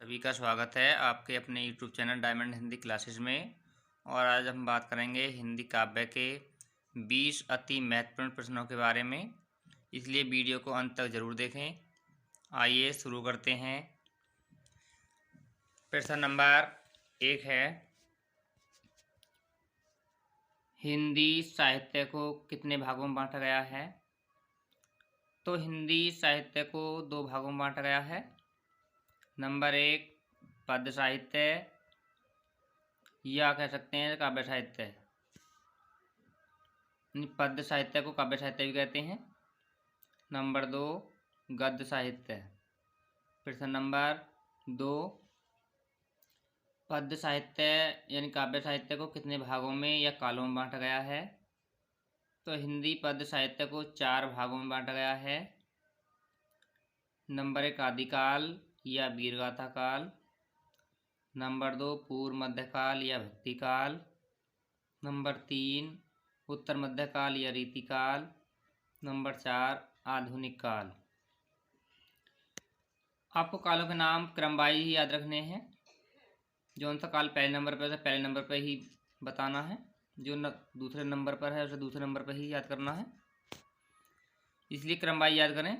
सभी का स्वागत है आपके अपने YouTube channel diamond Hindi classes में। और आज हम बात करेंगे हिंदी काव्य के 20 अति महत्वपूर्ण प्रश्नों के बारे में, इसलिए वीडियो को अंत तक ज़रूर देखें। आइए शुरू करते हैं। प्रश्न नंबर 1 है, हिंदी साहित्य को कितने भागों में बांटा गया है? तो हिंदी साहित्य को 2 भागों में बांटा गया है। नंबर 1 पद्य साहित्य या कह सकते हैं काव्य साहित्य। पद्य साहित्य को काव्य साहित्य भी कहते हैं। नंबर 2 गद्य साहित्य। प्रश्न नंबर 2, पद्य साहित्य यानी काव्य साहित्य को कितने भागों में या कालों में बांटा गया है? तो हिंदी पद्य साहित्य को 4 भागों में बांटा गया है। नंबर 1 आदिकाल या वीरगाथा काल। नंबर 2 पूर्व मध्यकाल या भक्तिकाल। नंबर 3 उत्तर मध्यकाल या रीतिकाल। नंबर 4 आधुनिक काल। आपको कालों के नाम क्रमवाइज ही याद रखने हैं। जो सा काल पहले नंबर पर है पहले नंबर पर ही बताना है, जो दूसरे नंबर पर है उसे दूसरे नंबर पर ही याद करना है। इसलिए क्रमवाइज याद करें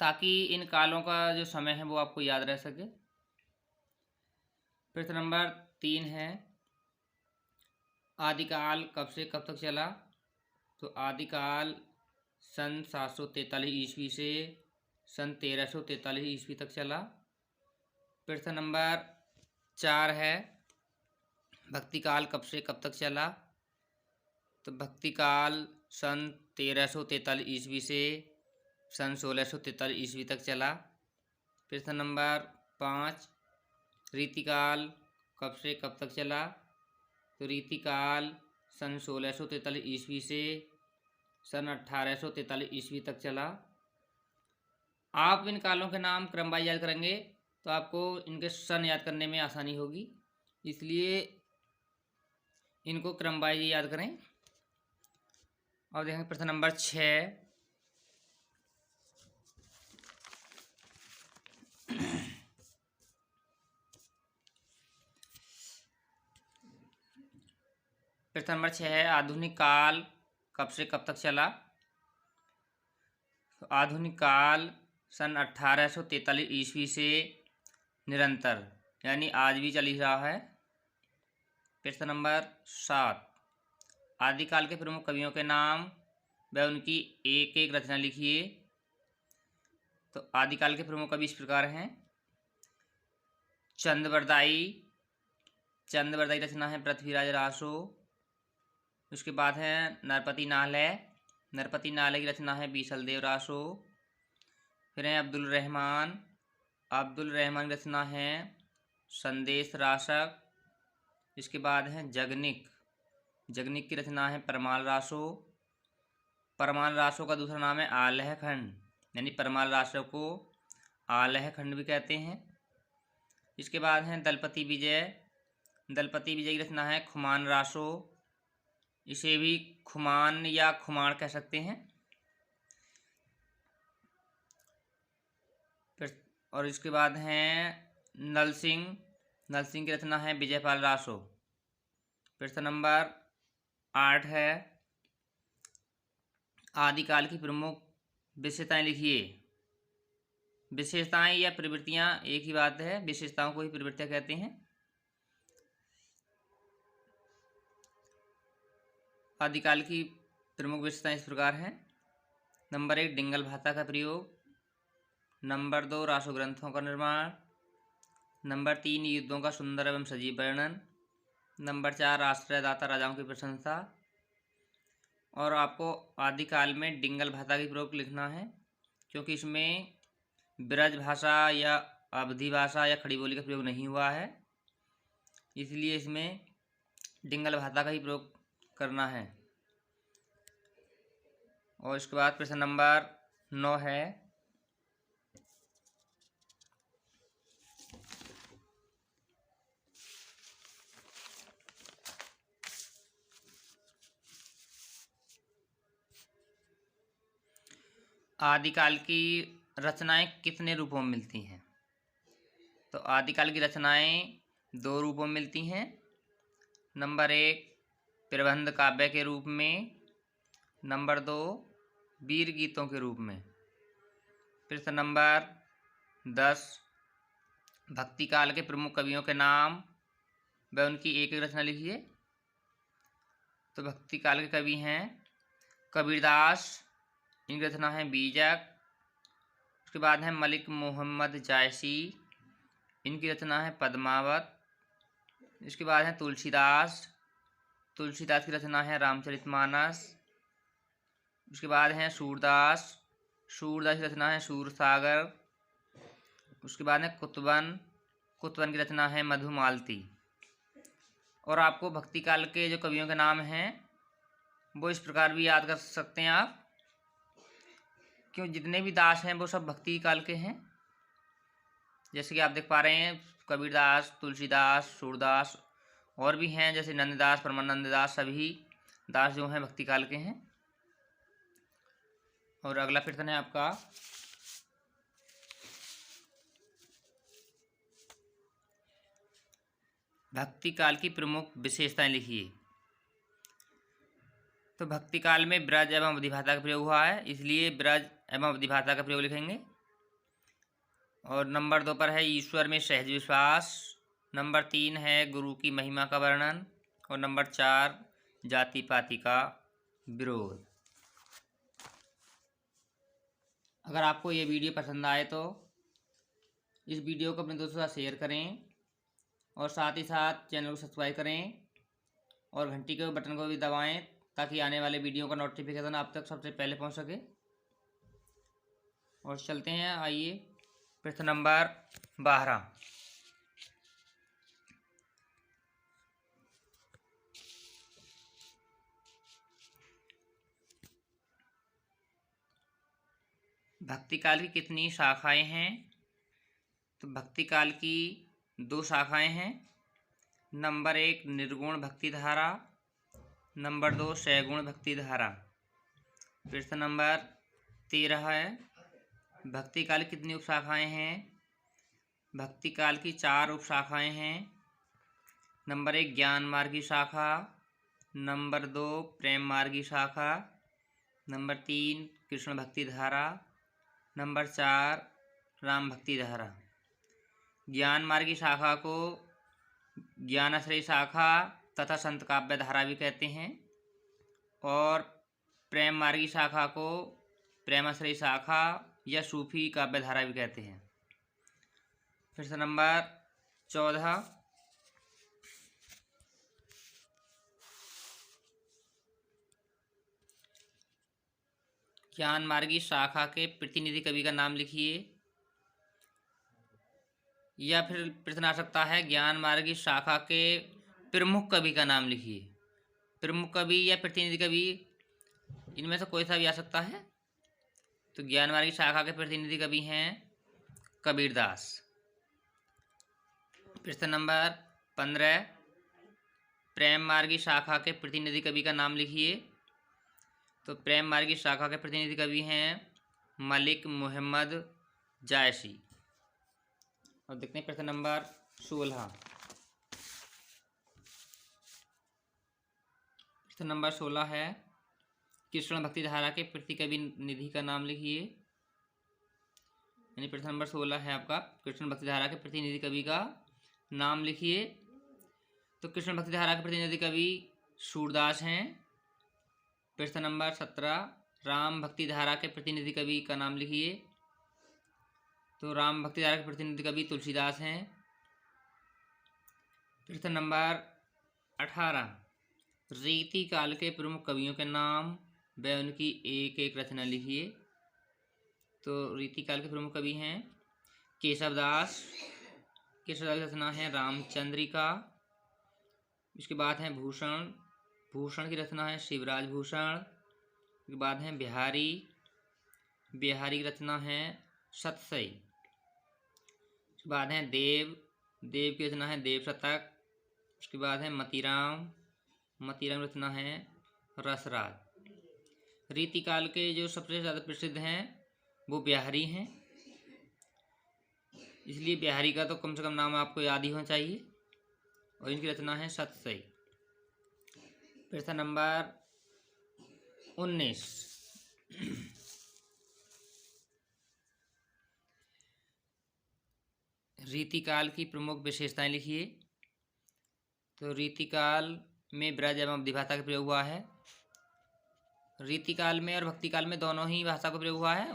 ताकि इन कालों का जो समय है वो आपको याद रह सके। प्रश्न नंबर 3 है, आदिकाल कब से कब तक चला? तो आदिकाल सन 743 ईस्वी से सन 1343 ईस्वी तक चला। प्रश्न नंबर 4 है, भक्तिकाल कब से कब तक चला? तो भक्तिकाल सन 1343 ईस्वी से सन 1643 ईस्वी तक चला। प्रश्न नंबर 5, रीतिकाल कब से कब तक चला? तो रीतिकाल सन 1643 ईस्वी से सन 1843 ईस्वी तक चला। आप इन कालों के नाम क्रमवार याद करेंगे तो आपको इनके सन याद करने में आसानी होगी, इसलिए इनको क्रमवार याद करें। और देखेंगे प्रश्न नंबर 6, प्रश्न नंबर 6 है, आधुनिक काल कब से कब तक चला? तो आधुनिक काल सन 1843 ईस्वी से निरंतर यानी आज भी चल ही रहा है। प्रश्न नंबर 7, आदिकाल के प्रमुख कवियों के नाम व उनकी एक एक रचना लिखिए। तो आदिकाल के प्रमुख कवि इस प्रकार हैं, चंद्रवरदाई रचना है पृथ्वीराज रासो। उसके बाद है नरपति नालय की रचना है बीसलदेव रासो। फिर है अब्दुल रहमान की रचना है संदेश रासक। इसके बाद है जगनिक की रचना है परमाल रासो। परमाल रासो का दूसरा नाम है आलह खंड, यानी परमाल रासो को आलह खंड भी कहते हैं। इसके बाद है दलपति विजय की रचना है खुमान रासो। इसे भी खुमान या खुमाण कह सकते हैं। और इसके बाद हैं नल सिंह की रचना है विजयपाल रासो। प्रश्न नंबर 8 है, आदिकाल की प्रमुख विशेषताएं लिखिए। विशेषताएं या प्रवृत्तियां एक ही बात है, विशेषताओं को ही प्रवृत्तियां कहते हैं। आदिकाल की प्रमुख विशेषताएं इस प्रकार हैं। नंबर 1 डिंगल भाषा का प्रयोग। नंबर 2 रासो ग्रंथों का निर्माण। नंबर 3 युद्धों का सुंदर एवं सजीव वर्णन। नंबर 4 आश्रयदाता राजाओं की प्रशंसा। और आपको आदिकाल में डिंगल भाषा की प्रयोग लिखना है, क्योंकि इसमें ब्रज भाषा या अवधी भाषा या खड़ी बोली का प्रयोग नहीं हुआ है, इसलिए इसमें डिंगल भाषा का ही प्रयोग करना है। और इसके बाद प्रश्न नंबर 9 है, आदिकाल की रचनाएं कितने रूपों में मिलती हैं? आदिकाल की रचनाएं दो रूपों में मिलती हैं। नंबर 1 प्रबंध काव्य के रूप में, नंबर 2 वीर गीतों के रूप में। प्रश्न नंबर 10 भक्ति काल के प्रमुख कवियों के नाम व उनकी एक एक रचना लिखिए। तो भक्ति काल के कवि हैं कबीरदास, इनकी रचना है बीजक। उसके बाद है मलिक मोहम्मद जायसी, इनकी रचना है पद्मावत। इसके बाद है तुलसीदास, तुलसीदास की रचना है रामचरितमानस। उसके बाद हैं सूरदास, सूरदास की रचना है सूरसागर। उसके बाद है कुतुबन, कुतुबन की रचना है मधुमालती। और आपको भक्ति काल के जो कवियों के नाम हैं वो इस प्रकार भी याद कर सकते हैं आप, क्यों जितने भी दास हैं वो सब भक्ति काल के हैं। जैसे कि आप देख पा रहे हैं कबीरदास, तुलसीदास, सूरदास, और भी हैं जैसे नंददास, परमानंद दास, सभी दास जो हैं भक्ति काल के हैं। और अगला प्रश्न है आपका भक्ति काल की प्रमुख विशेषताएं लिखिए। तो भक्ति काल में ब्रज एवं अवधि भाषा का प्रयोग हुआ है, इसलिए ब्रज एवं अवधि भाषा का प्रयोग लिखेंगे। और नंबर 2 पर है ईश्वर में सहज विश्वास। नंबर 3 है गुरु की महिमा का वर्णन। और नंबर 4 जाति पाति का विरोध। अगर आपको ये वीडियो पसंद आए तो इस वीडियो को अपने दोस्तों के साथ शेयर करें और साथ ही साथ चैनल को सब्सक्राइब करें और घंटी के बटन को भी दबाएं ताकि आने वाले वीडियो का नोटिफिकेशन आप तक सबसे पहले पहुंच सके। और चलते हैं, आइए प्रश्न नंबर 12। भक्ति काल की कितनी शाखाएं हैं? तो भक्ति काल की 2 शाखाएं हैं। नंबर 1 निर्गुण भक्ति धारा, नंबर 2 सगुण भक्ति धारा। प्रश्न नंबर 13 है भक्ति काल की कितनी उपशाखाएं हैं? भक्ति काल की 4 उपशाखाएं हैं। नंबर 1 ज्ञान मार्ग की शाखा, नंबर 2 प्रेम मार्ग की शाखा, नंबर 3 कृष्ण भक्ति धारा, नंबर 4 राम भक्ति धारा। ज्ञान मार्ग की शाखा को ज्ञानाश्रय शाखा तथा संत काव्य धारा भी कहते हैं। और प्रेम मार्ग की शाखा को प्रेमाश्रय शाखा या सूफी काव्य धारा भी कहते हैं। प्रश्न नंबर 14 ज्ञान मार्गी शाखा के प्रतिनिधि कवि का नाम लिखिए। या फिर प्रश्न आ सकता है ज्ञान मार्गी शाखा के प्रमुख कवि का नाम लिखिए। प्रमुख कवि या प्रतिनिधि कवि, इनमें से कोई सा भी आ सकता है। तो ज्ञान मार्गी शाखा के प्रतिनिधि कवि हैं कबीरदास। प्रश्न नंबर 15 प्रेम मार्गी शाखा के प्रतिनिधि कवि का नाम लिखिए। तो प्रेम मार्गी शाखा के प्रतिनिधि कवि हैं मलिक मोहम्मद जायसी। और देखते हैं प्रश्न नंबर 16। प्रश्न नंबर 16 है कृष्ण भक्ति धारा के प्रतिकवि निधि का नाम लिखिए। यानी प्रश्न नंबर 16 है आपका कृष्ण भक्ति धारा के प्रतिनिधि कवि का नाम लिखिए। तो कृष्ण भक्ति धारा के प्रतिनिधि कवि सूरदास हैं। प्रश्न नंबर 17 राम भक्ति धारा के प्रतिनिधि कवि का नाम लिखिए। तो राम भक्ति धारा के प्रतिनिधि कवि तुलसीदास हैं। प्रश्न नंबर 18 रीति काल के प्रमुख कवियों के नाम व उनकी एक एक रचना लिखिए। तो रीति काल के प्रमुख कवि हैं केशवदास, केशवदास की रचना है रामचंद्रिका। इसके बाद हैं भूषण, भूषण की रचना है शिवराज भूषण। इसके बाद हैं बिहारी, बिहारी की रचना है सतसई। उसके बाद हैं देव, देव की रचना है देव शतक। उसके बाद है मतीराम, मतीराम की रचना है रसराज। रीतिकाल के जो सबसे ज़्यादा प्रसिद्ध हैं वो बिहारी हैं। इसलिए बिहारी का तो कम से कम नाम आपको याद ही होना चाहिए। और इनकी रचना है सतसई। प्रश्न नंबर 19। रीतिकाल की प्रमुख विशेषताएं लिखिए। तो रीतिकाल में ब्रज एवं अवधी भाषा का प्रयोग हुआ है। रीतिकाल में और भक्तिकाल में दोनों ही भाषा का प्रयोग हुआ है।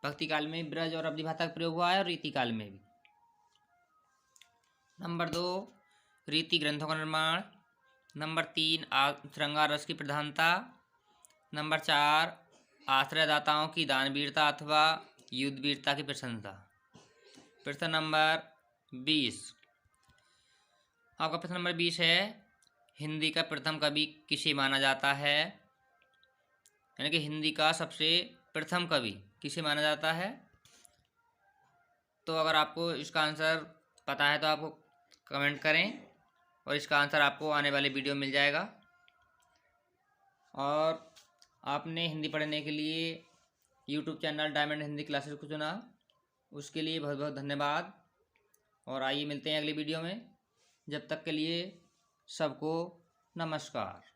भक्तिकाल में ब्रज और अवधी भाषा का प्रयोग हुआ है और रीतिकाल में भी। नंबर 2, रीति ग्रंथों का निर्माण। नंबर 3, श्रृंगार रस की प्रधानता। नंबर 4, आश्रयदाताओं की दानवीरता अथवा युद्ध वीरता की प्रशंसा। प्रश्न नंबर 20। आपका प्रश्न नंबर 20 है, हिंदी का प्रथम कवि किसे माना जाता है? यानी कि हिंदी का सबसे प्रथम कवि किसे माना जाता है? तो अगर आपको इसका आंसर पता है तो आपको कमेंट करें और इसका आंसर आपको आने वाले वीडियो मिल जाएगा। और आपने हिंदी पढ़ने के लिए YouTube channel diamond Hindi classes को चुना, उसके लिए बहुत बहुत धन्यवाद। और आइए मिलते हैं अगली वीडियो में। जब तक के लिए सबको नमस्कार।